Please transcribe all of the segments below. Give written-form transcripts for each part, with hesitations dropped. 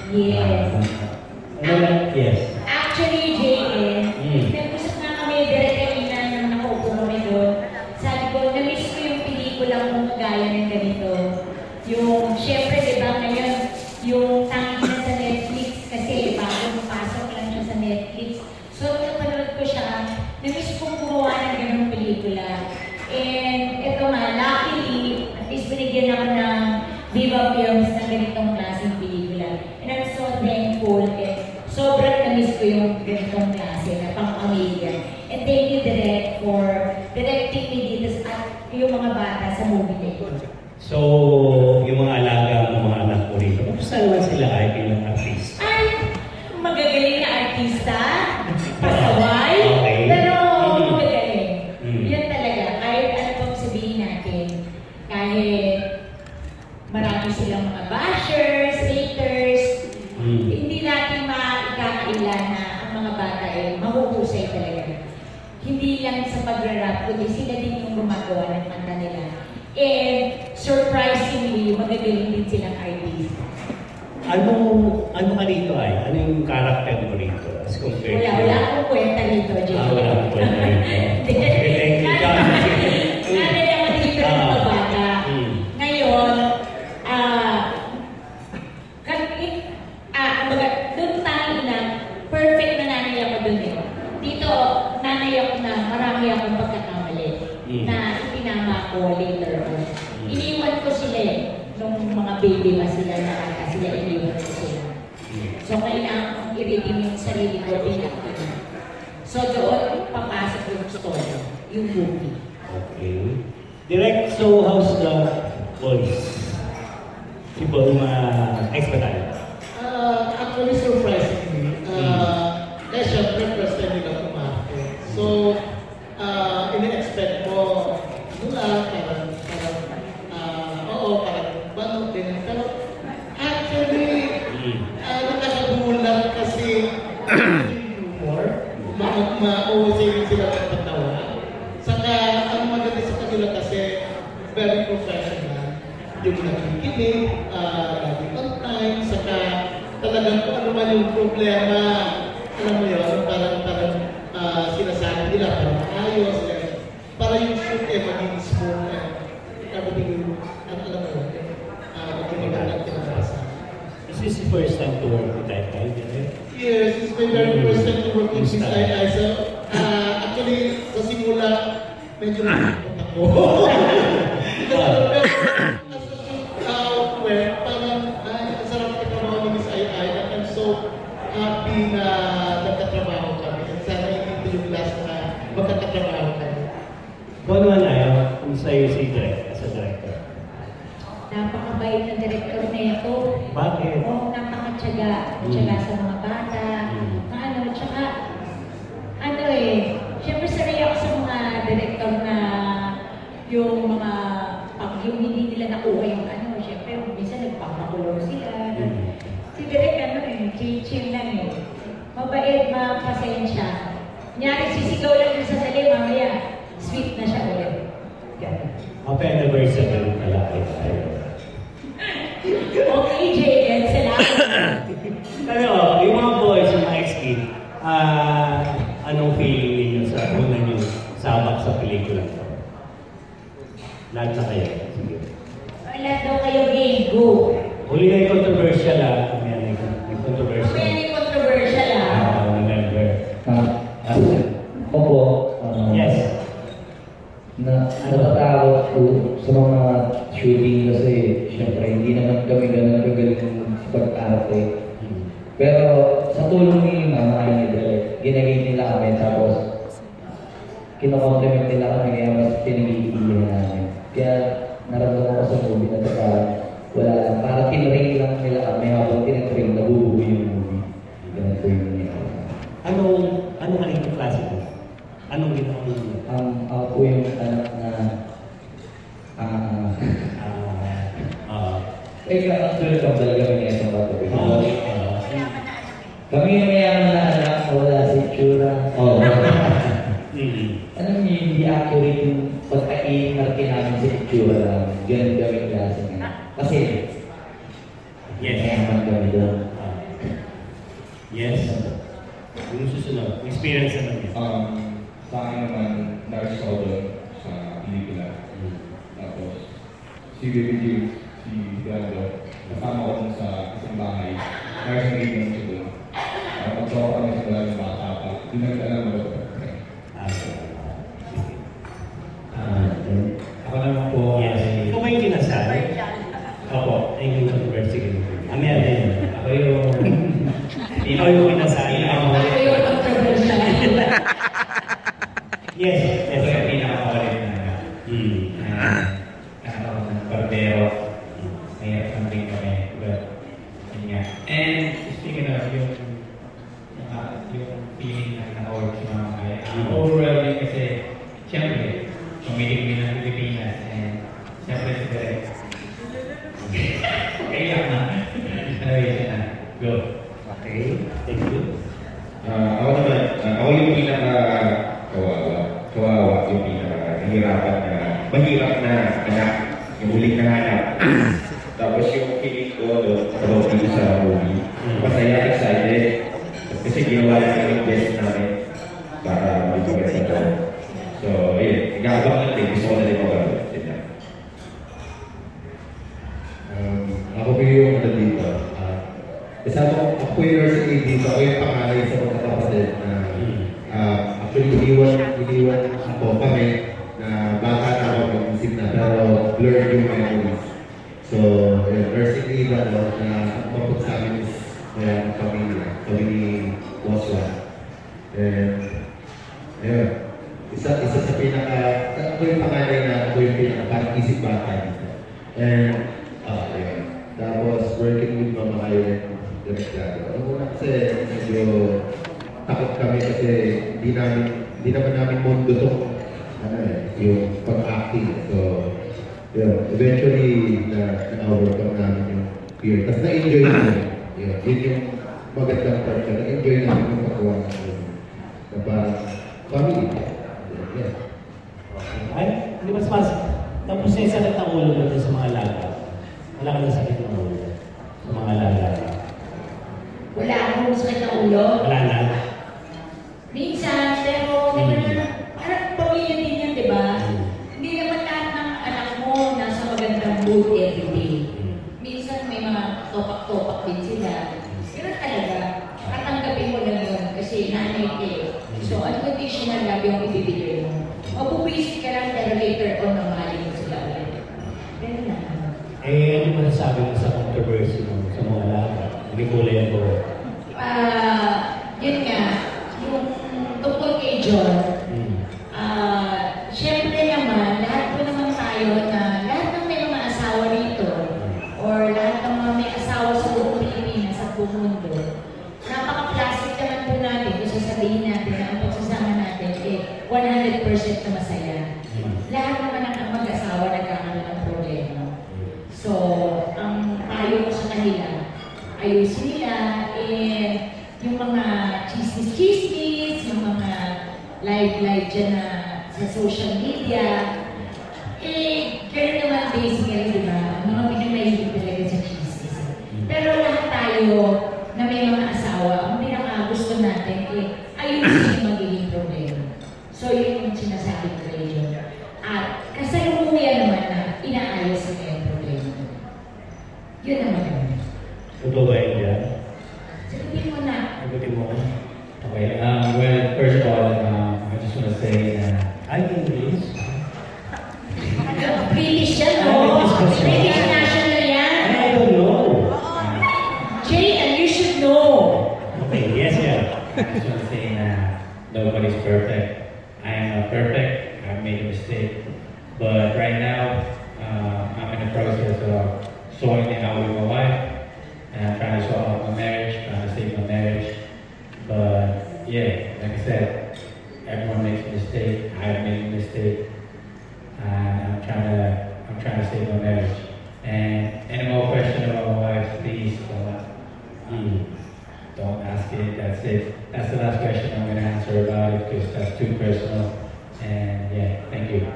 Yes. Ano lang? Yes. Actually, JN, nag-usap na kami direct kanina nung nakaupo kami doon. Sabi ko, na-miss ko yung pelikula kung gaya ng ganito. Yung, syempre, di ba, ngayon, yung tangi na sa Netflix kasi bago mapasok lang siya sa Netflix. So, napanood ko siya, na-miss kong gumawa ng ganong pelikula. And ito nga, luckily, at least binigyan ako ng Viva Films ng ganitong klaseng pelikula. And I'm so thankful and sobrang na-miss ko yung ganitong klase na pang-pamilya. And thank you, Direk, for directing me dito at yung mga bata sa movie na ito. So, yung mga alaga ng mga anak ko rito, kamusta naman sila ay bilang artist? Ay, magagaling na artista, pasaway, okay. Pero magagaling. Yan talaga, kahit ano pang sabihin natin, kahit marami silang mga bashers, haters, hindi natin maikakailan na ang mga bata ay mahuhusay talaga. Hindi lang sa pag-rap, kundi sila din yung gumagawa ng kanta nila. And surprisingly, magagaling din silang artist. Ano ka dito ay? Ano yung character mo rito? As compared to... Wala akong kwenta rito, Jay. Wala akong kwenta rito. Okay, thank you, John. Nanay naman dito ng mga bata. Ngayon, doon tayo na, perfect na nanay ako doon eh. Dito, nanay ako na marami akong pagkakamali na itinama ko later on. Iniwan ko sila eh. Nung mga baby pa sila nakaka sila, iniwan ko sila. So, kailangan kong i-redeem yung sarili ko bilang ina. So, doon, papasok yung story, yung movie. Okay. Direct, so how's the voice? Si Bulma Expedal. Actually, surprisingly, kaya syempre, first time nila kumake. So, ini-expect mo, parang, parang din. Pero, actually, nakakagulat kasi humor, ma-uusay sila ng patawa. Saka, ang maganda sa kanila kasi, very professional. Yung nakikinig, lagi on time, saka talagang kung ano man yung problema, alam mo yun, parang sinasabi nila, parang ayos, para yung shoot maging smooth, everything, alam mo yun, maging magandang kinabasa. Is this the first time to work with that guy, right? Yes, it's my very first time to work with Miss Ai. So, actually, sa simula, medyo nakakot ako. Happy na nagtatrabaho kami. At sana ito yung last na magtatrabaho kami. Kung ano na kung sa'yo si Direk, as a director? Napakabait na director na ito. Bakit? Oo, napakatyaga. Tyaga sa mga bata. Tsaka, syempre sanay ako sa mga director na yung mga, pag yung hindi nila nakuha yung syempre, minsan nagpapakulong sila. Si Direk, chill lang eh. Mabait, mapasensya. Kunyari, sisigaw lang sa sali, mamaya, sweet na siya ulit. Ganun. Happy anniversary pala kayo. Okay, JN, salamat. Yung mga boys, yung mga ex-kid, anong feeling ninyo sa una nyo sabak sa pelikula ko? Lahat na kayo. Sige. Lahat daw kayo gay, go. Huli na yung controversial controversial. May controversial Remember. Opo. Yes. Natatakot ko sa mga shooting kasi syempre hindi naman kami ganun kagaling sa pag-arte. Pero sa tulong ni Mama ni Direk, ginagay nila kami tapos kino-compliment nila kami kaya mas pinag-iigilan namin. Kaya naramdaman ko sa movie na wala lang. Parang tinrain lang nila kami habang tinatrain na bubuo yung movie. Ganun po yung nila. Anong kanito klase mo? Anong ginawa mo? Ako po yung anak na actually kami talaga kami ngayon sa patuloy. Kami yung mayaman na anak, wala si Chura. Anong hindi accurate yung pagka-iingarte namin sa itsura namin. Ganun gawin klase nga. Kasi, yes, mayaman kami doon. Yes. Yung susunod, experience naman yun. Sa akin naman, nurse ako doon sa pelikula. Tapos, si Baby James, si Gando, kasama ko dun sa isang bahay. Nurse na rin siya doon. Pagsawa kami sa talagang bata pa. Hindi namin alam mo ito. Ako naman po Yes. Ikaw ba yung kinasal? Opo. Ay, yung controversy ka naman. Meron yun. Ako yung Ikaw yung kinasal. Ako yung controversial. Yes. Ito Yes. yung pinaka-ulit na ako ng barbero. Mayroon something kami. But, yun nga. And speaking of yung feeling na naka-work sa mga kaya, overwhelming kasi, siyempre, pumilig kami ng Pilipinas and siyempre si Derek. Kaya na. Anyway, siya na. Go. Okay. Thank you. Ako naman, ako yung kawawa, yung mahirap na anak, yung huling na anak. Tapos yung feeling ko doon, about dito sa movie, masaya, excited, kasi ginawa namin yung best namin para magiging sa doon. So, ayun, nag-aabang natin, gusto ko na rin magagawa. Ako po yung dito. Kasama ako yung nursing dito. Ako yung pangalay sa mga kapatid na actually iniwan ako kami na baka na ako mag-isip na pero blurred yung memories. So, nursing aid na mapag sa amin is ang pamilya. Kami ni Waswa. And, ayun. Isa sa pinaka, ako yung pangalay na ako yung pinaka parang isip bata dito. And, ayun. Tapos, working with Mama Ayo and Direct Lado. Ang una kasi, medyo takot kami kasi hindi naman namin mundo itong yung pag-acting. So, yun. Eventually, na-overcome namin yung fear. Tapos na-enjoy namin. Yun yung magandang part ka. Na-enjoy namin yung paggawa namin. Na parang family. Yeah. Ay, hindi mas tapos na yung sakit ng ulo mo sa mga alaga. Wala ka na sakit ng ulo sa mga alaga. Wala akong sakit ng ulo. Wala na. Minsan, pero parang pamilya din yan, di ba? Hindi naman lahat ng anak mo nasa magandang mood everyday. Minsan may mga topak-topak din sila. Pero talaga, tatanggapin mo lang yun kasi nanay kayo. So, unconditional love yung ibibigay mo. Mabubuisit ka lang pero later on mamahalin mo sila ulit. Ganun lang. Ano ba nasabi mo sa controversy mo sa mga alaga? Hindi kulay ako. Yun nga, yung tungkol kay John, syempre naman, lahat po naman tayo na lahat ng may mga asawa rito or lahat ng mga may asawa sa buong Pilipinas at buong mundo, napaka-plastic naman po natin kung sasabihin natin na ang pagsasama natin 100% na masaya. Lahat naman ang mag-asawa nagkakaroon ng problema. So, ang payo ko sa kanila, ayusin nila, yung mga chismis-chismis, yung mga live dyan na sa social media, gano'n naman basically, di ba? Mga pinamahilig talaga sa chismis. Pero lahat tayo na may mga asawa, ang pinaka-gusto natin, ayusin yung magiging problema. So, yun yung sinasabi ko kayo yun. At kasalukuyan naman na inaayos na yung problema. Yun naman yun. Totoo ba yun dyan? Sagutin mo na. Sagutin mo. Okay, well, first of all, I just want to say Ay, English. British yan, no? British national yan. I don't know. Jay, and you should know. Okay, yes, yeah. I just want to say nobody's perfect. I am not perfect. I made a mistake. But right now, I'm in the process of sorting it out with my wife. And I'm trying to sort out my marriage, trying to save my marriage. But yeah, like I said, everyone makes a mistake. I have made a mistake. And I'm trying to save my marriage. And any more questions about my wife, please don't ask it. That's it. That's the last question I'm going to answer about it because that's too personal. And yeah, thank you.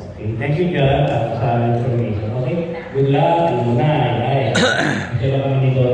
Okay, thank you, John, sa information. Okay, good luck. Muna, ay. Kasi ba kami dito?